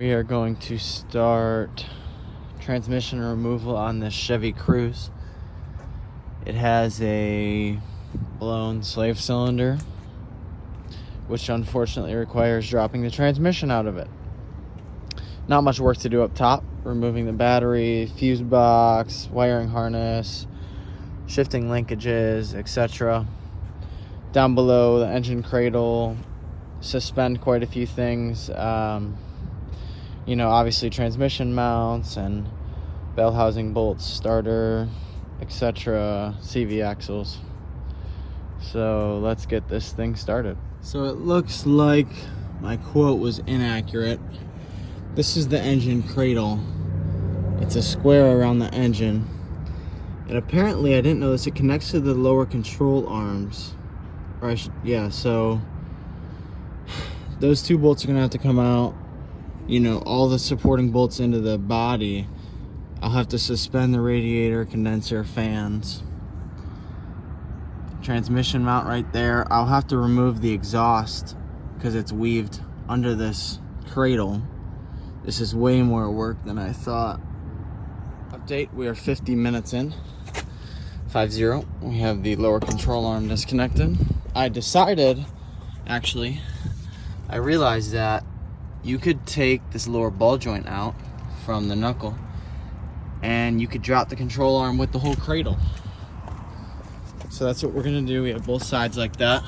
We are going to start transmission removal on this Chevy Cruze. It has a blown slave cylinder, which unfortunately requires dropping the transmission out of it. Not much work to do up top, removing the battery, fuse box, wiring harness, shifting linkages, etc. Down below, the engine cradle, suspend quite a few things. Obviously transmission mounts and bell housing bolts, starter, etc., CV axles. So let's get this thing started. So it looks like my quote was inaccurate. This is the engine cradle. It's a square around the engine. And apparently, I didn't know this, it connects to the lower control arms. So those two bolts are gonna have to come out. All the supporting bolts into the body. I'll have to suspend the radiator, condenser, fans. Transmission mount right there. I'll have to remove the exhaust because it's weaved under this cradle. This is way more work than I thought. Update, we are 50 minutes in. 5-0. We have the lower control arm disconnected. I realized that you could take this lower ball joint out from the knuckle and you could drop the control arm with the whole cradle. So that's what we're gonna do. We have both sides like that.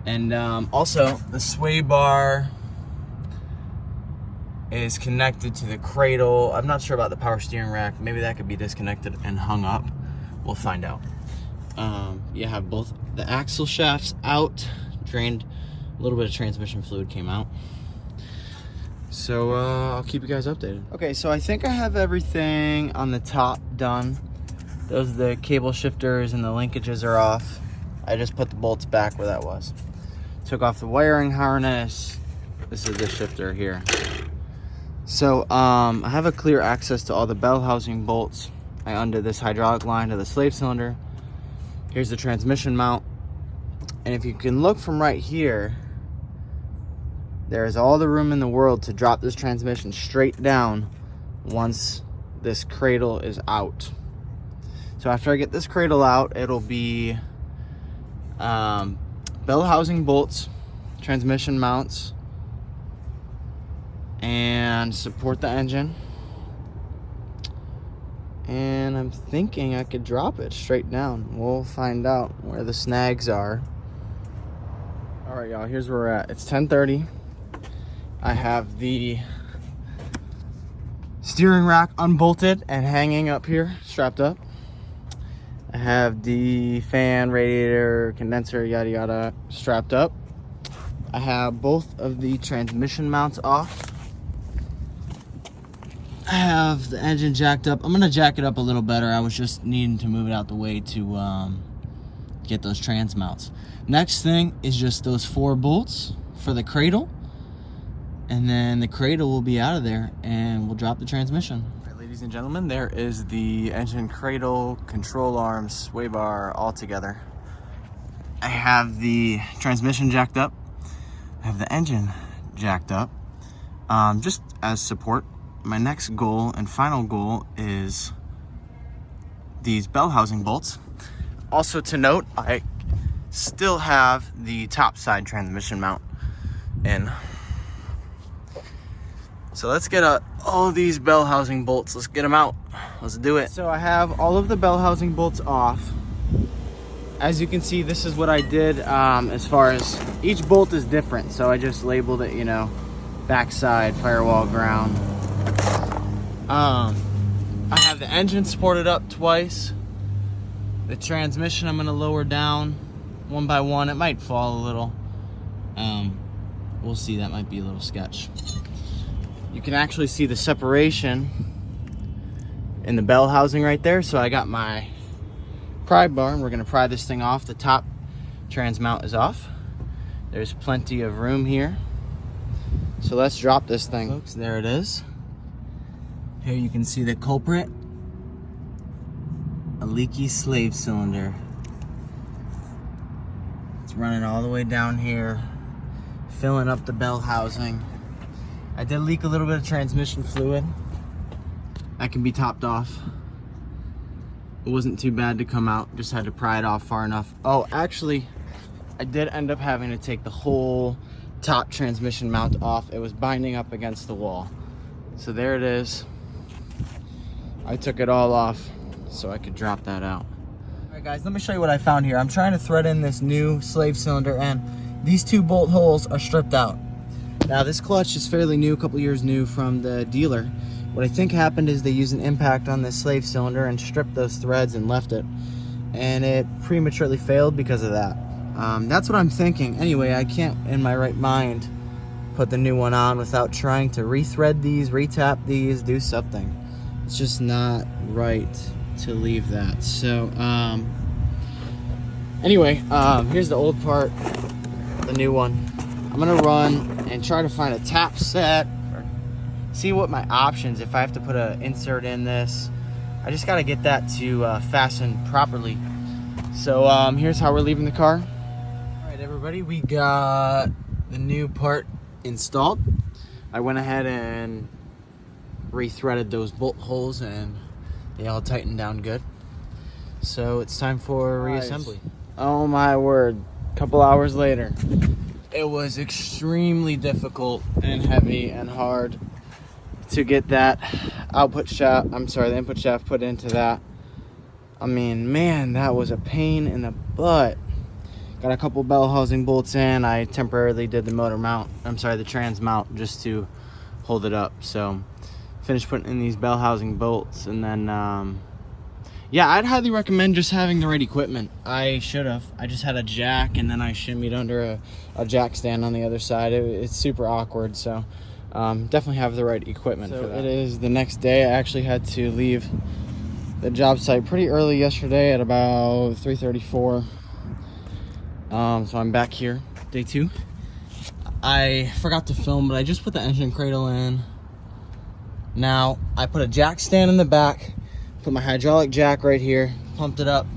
And also the sway bar is connected to the cradle. I'm not sure about the power steering rack. Maybe that could be disconnected and hung up. We'll find out. You have both the axle shafts out, drained. A little bit of transmission fluid came out. So I'll keep you guys updated. Okay, so I think I have everything on the top done. Those are the cable shifters and the linkages are off. I just put the bolts back where that was. Took off the wiring harness. This is the shifter here. So I have a clear access to all the bell housing bolts. I undid this hydraulic line to the slave cylinder. Here's the transmission mount. And if you can look from right here, there is all the room in the world to drop this transmission straight down once this cradle is out. So after I get this cradle out, it'll be bell housing bolts, transmission mounts, and support the engine. And I'm thinking I could drop it straight down. We'll find out where the snags are. All right, y'all, here's where we're at. It's 10:30. I have the steering rack unbolted and hanging up here, strapped up. I have the fan, radiator, condenser, yada yada, strapped up. I have both of the transmission mounts off. I have the engine jacked up. I'm gonna jack it up a little better. I was just needing to move it out the way to get those trans mounts. Next thing is just those 4 bolts for the cradle. And then the cradle will be out of there and we'll drop the transmission. All right, ladies and gentlemen, there is the engine cradle, control arm, sway bar all together. I have the transmission jacked up. I have the engine jacked up, just as support. My next goal and final goal is these bell housing bolts. Also to note, I still have the top side transmission mount in. So let's get all of these bell housing bolts. Let's get them out. Let's do it. So I have all of the bell housing bolts off. As you can see, this is what I did as far as each bolt is different. So I just labeled it, backside, firewall, ground. I have the engine supported up twice. The transmission I'm gonna lower down one by one. It might fall a little. We'll see, that might be a little sketch. You can actually see the separation in the bell housing right there. So I got my pry bar and we're gonna pry this thing off. The top trans mount is off. There's plenty of room here. So let's drop this thing. Folks, there it is. Here you can see the culprit. A leaky slave cylinder. It's running all the way down here, filling up the bell housing. I did leak a little bit of transmission fluid. That can be topped off. It wasn't too bad to come out, just had to pry it off far enough. Oh, actually, I did end up having to take the whole top transmission mount off. It was binding up against the wall. So there it is. I took it all off so I could drop that out. All right, guys, let me show you what I found here. I'm trying to thread in this new slave cylinder, and these 2 bolt holes are stripped out. Now, this clutch is fairly new, a couple years new from the dealer. What I think happened is they used an impact on this slave cylinder and stripped those threads and left it. And it prematurely failed because of that. That's what I'm thinking. Anyway, I can't, in my right mind, put the new one on without trying to rethread these, retap these, do something. It's just not right to leave that. So, anyway, here's the old part, the new one. I'm gonna run and try to find a tap set, or see what my options, if I have to put an insert in this. I just gotta get that to fasten properly. So here's how we're leaving the car. All right, everybody, we got the new part installed. I went ahead and rethreaded those bolt holes and they all tightened down good. So it's time for reassembly. Oh my word, a couple hours later. It was extremely difficult and heavy and hard to get that the input shaft put into that. I mean, man, that was a pain in the butt. Got a couple bell housing bolts in. I temporarily did the trans mount just to hold it up. So finished putting in these bell housing bolts, and then yeah, I'd highly recommend just having the right equipment. I just had a jack, and then I shimmied under a jack stand on the other side. It's super awkward, so definitely have the right equipment for that. It is the next day. I actually had to leave the job site pretty early yesterday at about 3:34. So I'm back here, day 2. I forgot to film, but I just put the engine cradle in. Now, I put a jack stand in the back, put my hydraulic jack right here, pumped it up,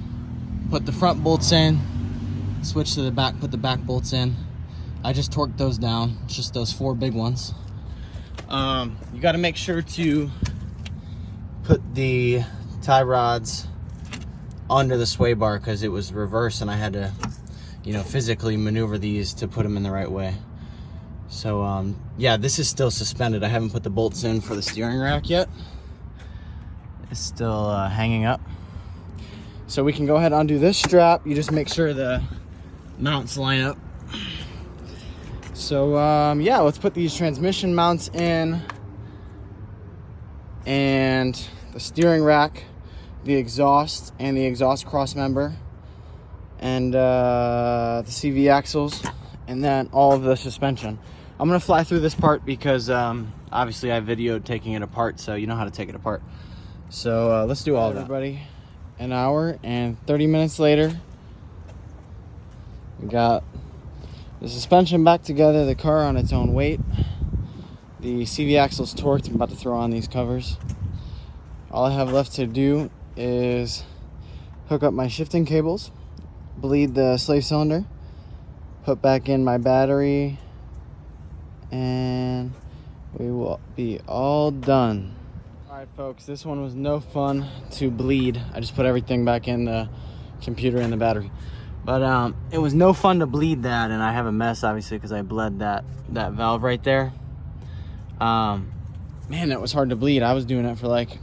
put the front bolts in, switched to the back, put the back bolts in. I just torqued those down, just those 4 big ones. You got to make sure to put the tie rods under the sway bar because it was reversed and I had to, physically maneuver these to put them in the right way. So, yeah, this is still suspended. I haven't put the bolts in for the steering rack yet. It's still hanging up. So we can go ahead and undo this strap. You just make sure the mounts line up. So, yeah, let's put these transmission mounts in, and the steering rack, the exhaust, and the exhaust cross member, and the CV axles, and then all of the suspension. I'm gonna fly through this part because obviously I videoed taking it apart, so you know how to take it apart. So let's do all of that. Everybody, an hour and 30 minutes later, we got the suspension back together, the car on its own weight, the CV axles torqued. I'm about to throw on these covers. All I have left to do is hook up my shifting cables, bleed the slave cylinder, put back in my battery, and we will be all done. All right, folks, this one was no fun to bleed. I just put everything back in the computer and the battery. But it was no fun to bleed that, and I have a mess, obviously, because I bled that valve right there. Man, that was hard to bleed. I was doing it for like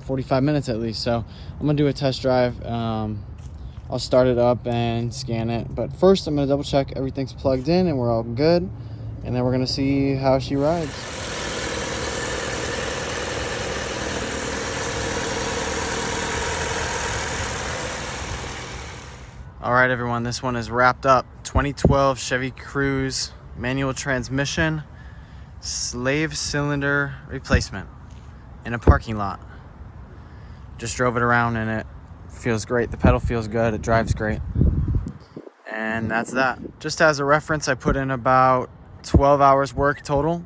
45 minutes at least. So I'm gonna do a test drive. I'll start it up and scan it. But first, I'm gonna double check everything's plugged in and we're all good. And then we're gonna see how she rides. All right, everyone, this one is wrapped up. 2012 Chevy Cruze, manual transmission, slave cylinder replacement in a parking lot. Just drove it around and it feels great. The pedal feels good, it drives great. And that's that. Just as a reference, I put in about 12 hours work total.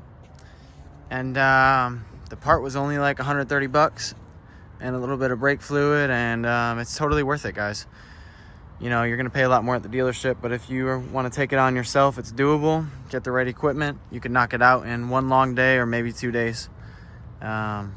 And the part was only like 130 bucks and a little bit of brake fluid, and it's totally worth it, guys. You know, you're gonna pay a lot more at the dealership, but if you want to take it on yourself, it's doable. Get the right equipment, you can knock it out in one long day or maybe 2 days. Yeah.